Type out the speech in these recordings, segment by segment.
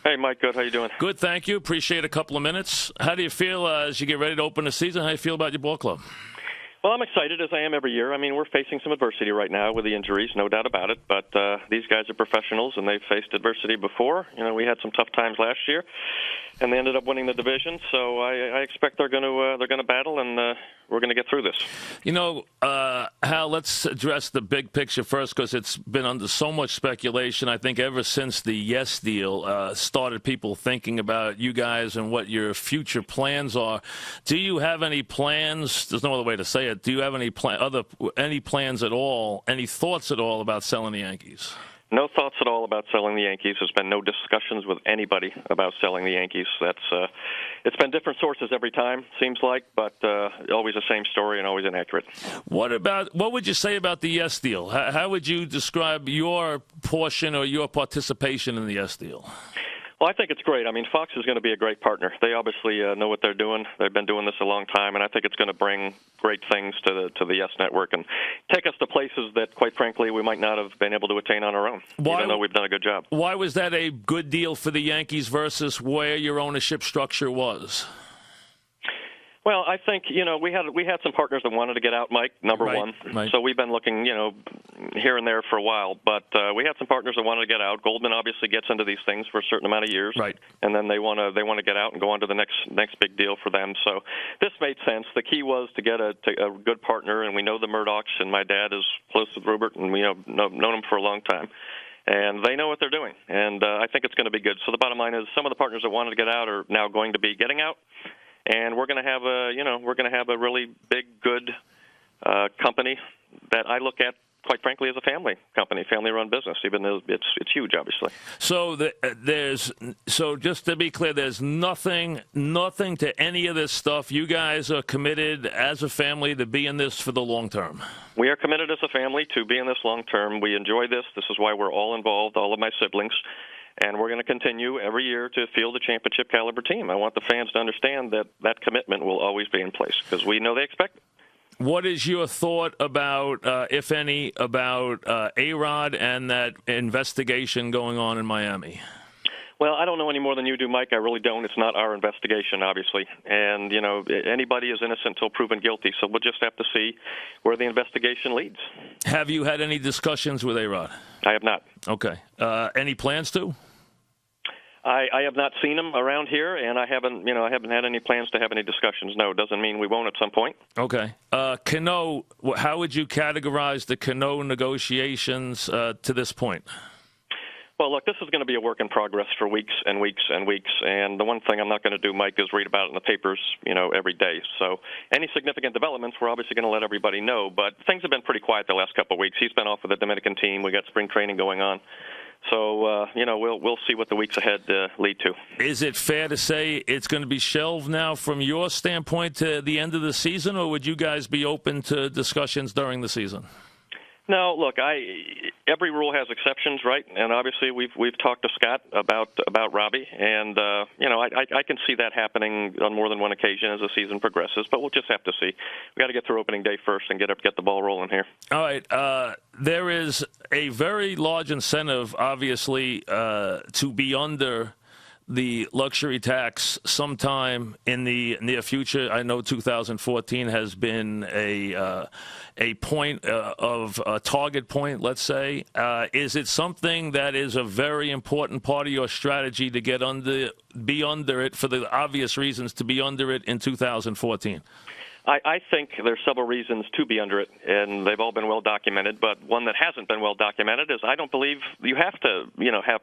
Hey, Mike. Good. How you doing? Good, thank you. Appreciate a couple of minutes. How do you feel as you get ready to open the season? How do you feel about your ball club? Well, I'm excited, as I am every year. I mean, we're facing some adversity right now with the injuries, no doubt about it. But these guys are professionals, and they've faced adversity before. You know, we had some tough times last year, and they ended up winning the division. So I expect they're going to battle, and we're going to get through this. You know, Hal, let's address the big picture first, because it's been under so much speculation. I think ever since the Yes deal started people thinking about you guys and what your future plans are. Do you have any plans? There's no other way to say it. Do you have any plans at all, any thoughts at all about selling the Yankees? No thoughts at all about selling the Yankees. There's been no discussions with anybody about selling the Yankees. It's been different sources every time, seems like, but always the same story and always inaccurate. What would you say about the Yes deal? How would you describe your portion or your participation in the Yes deal? Well, I think it's great. I mean, Fox is going to be a great partner. They obviously know what they're doing. They've been doing this a long time, and I think it's going to bring great things to the Yes Network and take us to places that, quite frankly, we might not have been able to attain on our own, even though we've done a good job. Why was that a good deal for the Yankees versus where your ownership structure was? Well, I think, we had some partners that wanted to get out, Mike, number one. Right. So we've been looking, here and there for a while. But we had some partners that wanted to get out. Goldman obviously gets into these things for a certain amount of years. Right. And then they want to get out and go on to the next big deal for them. So this made sense. The key was to get a good partner, and we know the Murdochs, and my dad is close with Rupert, and we have known him for a long time. And they know what they're doing. And I think it's going to be good. So the bottom line is some of the partners that wanted to get out are now going to be getting out. And we're going to have a really big, good company that I look at, quite frankly, as a family company, family-run business. Even though it's huge, obviously. So just to be clear, there's nothing to any of this stuff. You guys are committed as a family to be in this for the long term. We are committed as a family to be in this long term. We enjoy this. This is why we're all involved, all of my siblings. And we're going to continue every year to field a championship caliber team. I want the fans to understand that commitment will always be in place because we know they expect it. What is your thought about, if any, about A-Rod and that investigation going on in Miami? Well, I don't know any more than you do, Mike. I really don't. It's not our investigation, obviously. And, anybody is innocent until proven guilty. So we'll just have to see where the investigation leads. Have you had any discussions with A-Rod? I have not. Okay. Any plans to? I have not seen him around here, and I haven't had any plans to have any discussions. No, it doesn't mean we won't at some point. Okay. Cano, how would you categorize the Cano negotiations to this point? Well, look, this is going to be a work in progress for weeks and weeks and weeks. And the one thing I'm not going to do, Mike, is read about it in the papers, every day. So any significant developments, we're obviously going to let everybody know. But things have been pretty quiet the last couple of weeks. He's been off with the Dominican team. We got spring training going on. So, we'll see what the weeks ahead lead to. Is it fair to say it's going to be shelved now from your standpoint to the end of the season, or would you guys be open to discussions during the season? No, look, every rule has exceptions, right? And obviously we've talked to Scott about Robbie, and I can see that happening on more than one occasion as the season progresses. But we'll just have to see. We got to get through opening day first and get the ball rolling here. All right. There is a very large incentive, obviously, to be under the luxury tax sometime in the near future. I know 2014 has been a point of a target point, let's say. Is it something that is a very important part of your strategy to be under it for the obvious reasons to be under it in 2014? I think there's several reasons to be under it, and they've all been well documented. But one that hasn't been well documented is I don't believe you have to,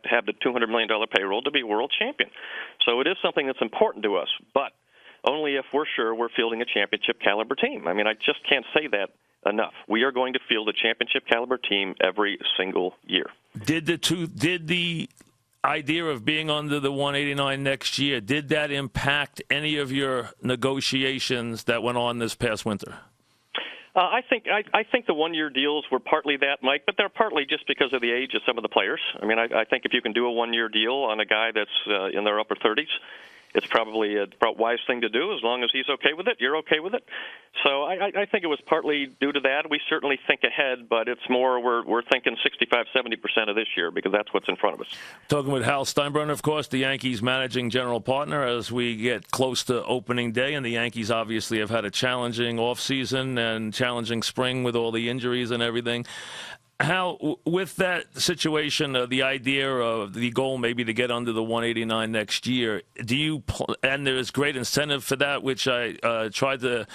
have the $200 million payroll to be world champion. So it is something that's important to us, but only if we're sure we're fielding a championship caliber team. I mean, I just can't say that enough. We are going to field a championship caliber team every single year. Did the idea of being under the 189 next year, did that impact any of your negotiations that went on this past winter? I think the one-year deals were partly that, Mike, but they're partly just because of the age of some of the players. I mean, I think if you can do a one-year deal on a guy that's in their upper 30s it's probably a wise thing to do. As long as he's okay with it, you're okay with it. So I think it was partly due to that. We certainly think ahead, but it's more we're thinking 65-70% of this year because that's what's in front of us. Talking with Hal Steinbrenner, of course, the Yankees managing general partner as we get close to opening day, and the Yankees obviously have had a challenging offseason and challenging spring with all the injuries and everything. How, with that situation, the idea of the goal maybe to get under the 189 next year, do you, and there's great incentive for that, which I tried to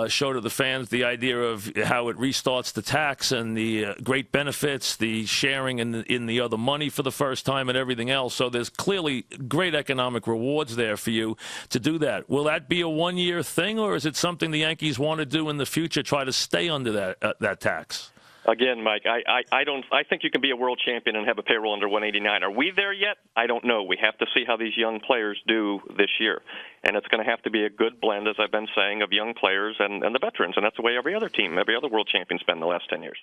show to the fans, the idea of how it restarts the tax and the great benefits, the sharing in the other money for the first time and everything else. So there's clearly great economic rewards there for you to do that. Will that be a one-year thing, or is it something the Yankees want to do in the future, try to stay under that tax? Again, Mike, I think you can be a world champion and have a payroll under 189. Are we there yet? I don't know. We have to see how these young players do this year. And it's going to have to be a good blend, as I've been saying, of young players and the veterans. And that's the way every other team, every other world champion's been the last 10 years.